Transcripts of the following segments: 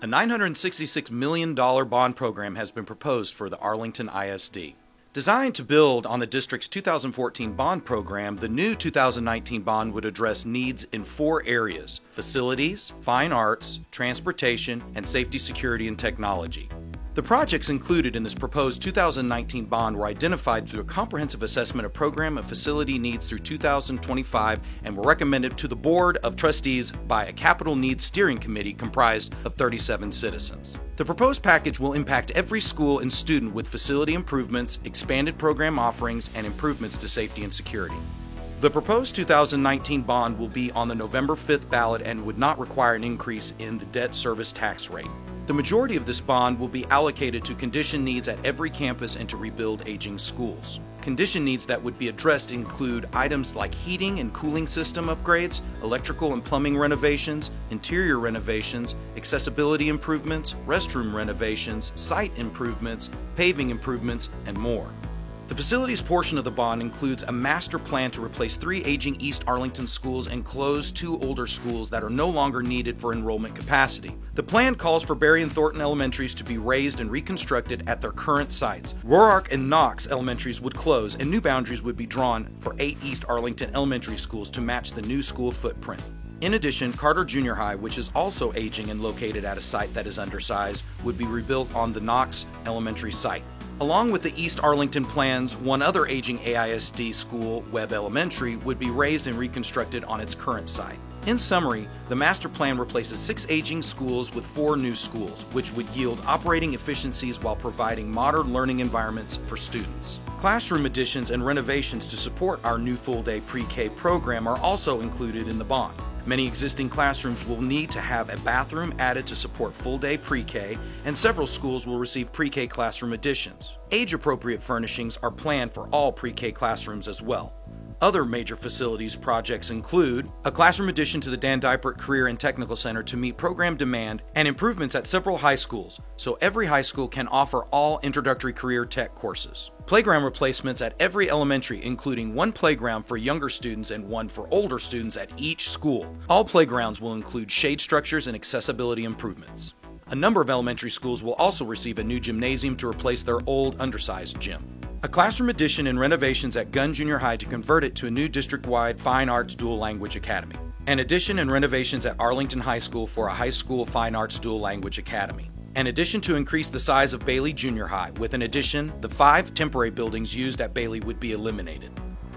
A $966 million bond program has been proposed for the Arlington ISD. Designed to build on the district's 2014 bond program, the new 2019 bond would address needs in 4 areas: facilities, fine arts, transportation, and safety, security, and technology. The projects included in this proposed 2019 bond were identified through a comprehensive assessment of program and facility needs through 2025 and were recommended to the Board of Trustees by a Capital Needs Steering Committee comprised of 37 citizens. The proposed package will impact every school and student with facility improvements, expanded program offerings, and improvements to safety and security. The proposed 2019 bond will be on the November 5th ballot and would not require an increase in the debt service tax rate. The majority of this bond will be allocated to condition needs at every campus and to rebuild aging schools. Condition needs that would be addressed include items like heating and cooling system upgrades, electrical and plumbing renovations, interior renovations, accessibility improvements, restroom renovations, site improvements, paving improvements, and more. The facilities portion of the bond includes a master plan to replace 3 aging East Arlington schools and close 2 older schools that are no longer needed for enrollment capacity. The plan calls for Berry and Thornton Elementaries to be raised and reconstructed at their current sites. Roark and Knox Elementaries would close, and new boundaries would be drawn for 8 East Arlington elementary schools to match the new school footprint. In addition, Carter Junior High, which is also aging and located at a site that is undersized, would be rebuilt on the Knox Elementary site. Along with the East Arlington plans, one other aging AISD school, Webb Elementary, would be raised and reconstructed on its current site. In summary, the master plan replaces 6 aging schools with 4 new schools, which would yield operating efficiencies while providing modern learning environments for students. Classroom additions and renovations to support our new full-day pre-K program are also included in the bond. Many existing classrooms will need to have a bathroom added to support full-day pre-K, and several schools will receive pre-K classroom additions. Age-appropriate furnishings are planned for all pre-K classrooms as well. Other major facilities projects include a classroom addition to the Dan Dipert Career and Technical Center to meet program demand and improvements at several high schools, so every high school can offer all introductory career tech courses. Playground replacements at every elementary, including 1 playground for younger students and 1 for older students at each school. All playgrounds will include shade structures and accessibility improvements. A number of elementary schools will also receive a new gymnasium to replace their old undersized gym. A classroom addition and renovations at Gunn Junior High to convert it to a new district-wide Fine Arts Dual Language Academy. An addition and renovations at Arlington High School for a high school Fine Arts Dual Language Academy. An addition to increase the size of Bailey Junior High. With an addition, the 5 temporary buildings used at Bailey would be eliminated.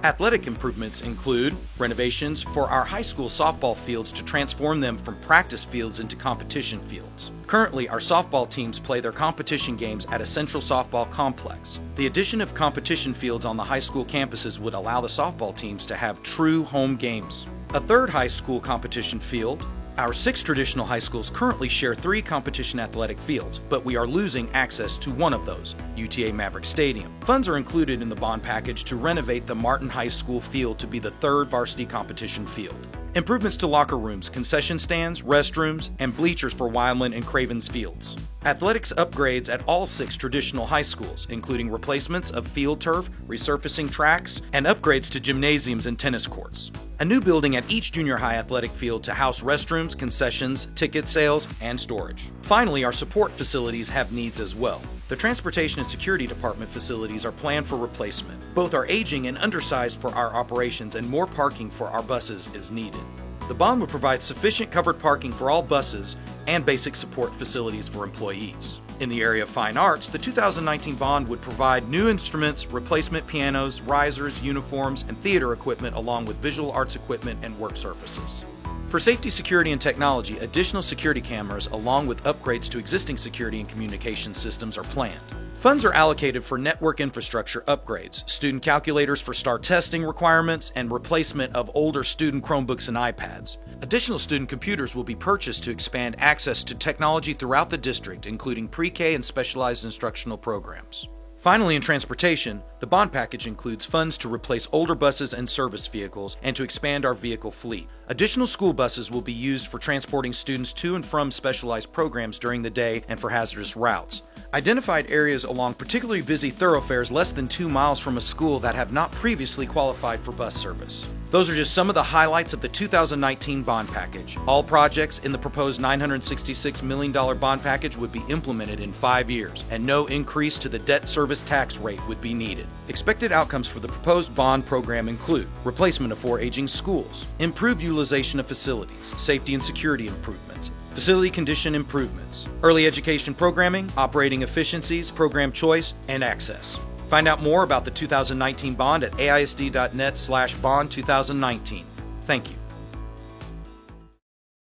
Athletic improvements include renovations for our high school softball fields to transform them from practice fields into competition fields. Currently, our softball teams play their competition games at a central softball complex. The addition of competition fields on the high school campuses would allow the softball teams to have true home games. A third high school competition field. Our 6 traditional high schools currently share 3 competition athletic fields, but we are losing access to one of those, UTA Maverick Stadium. Funds are included in the bond package to renovate the Martin High School field to be the 3rd varsity competition field. Improvements to locker rooms, concession stands, restrooms, and bleachers for Wildman and Cravens fields. Athletics upgrades at all 6 traditional high schools, including replacements of field turf, resurfacing tracks, and upgrades to gymnasiums and tennis courts. A new building at each junior high athletic field to house restrooms, concessions, ticket sales, and storage. Finally, our support facilities have needs as well. The Transportation and Security Department facilities are planned for replacement. Both are aging and undersized for our operations, and more parking for our buses is needed. The bond would provide sufficient covered parking for all buses and basic support facilities for employees. In the area of fine arts, the 2019 bond would provide new instruments, replacement pianos, risers, uniforms, and theater equipment along with visual arts equipment and work surfaces. For safety, security, and technology, additional security cameras along with upgrades to existing security and communication systems are planned. Funds are allocated for network infrastructure upgrades, student calculators for STAR testing requirements, and replacement of older student Chromebooks and iPads. Additional student computers will be purchased to expand access to technology throughout the district, including pre-K and specialized instructional programs. Finally, in transportation, the bond package includes funds to replace older buses and service vehicles and to expand our vehicle fleet. Additional school buses will be used for transporting students to and from specialized programs during the day and for hazardous routes. Identified areas along particularly busy thoroughfares less than 2 miles from a school that have not previously qualified for bus service. Those are just some of the highlights of the 2019 bond package. All projects in the proposed $966 million bond package would be implemented in 5 years, and no increase to the debt service tax rate would be needed. Expected outcomes for the proposed bond program include replacement of 4 aging schools, improved utilization of facilities, safety and security improvements, facility condition improvements, early education programming, operating efficiencies, program choice, and access. Find out more about the 2019 bond at aisd.net/bond2019. Thank you.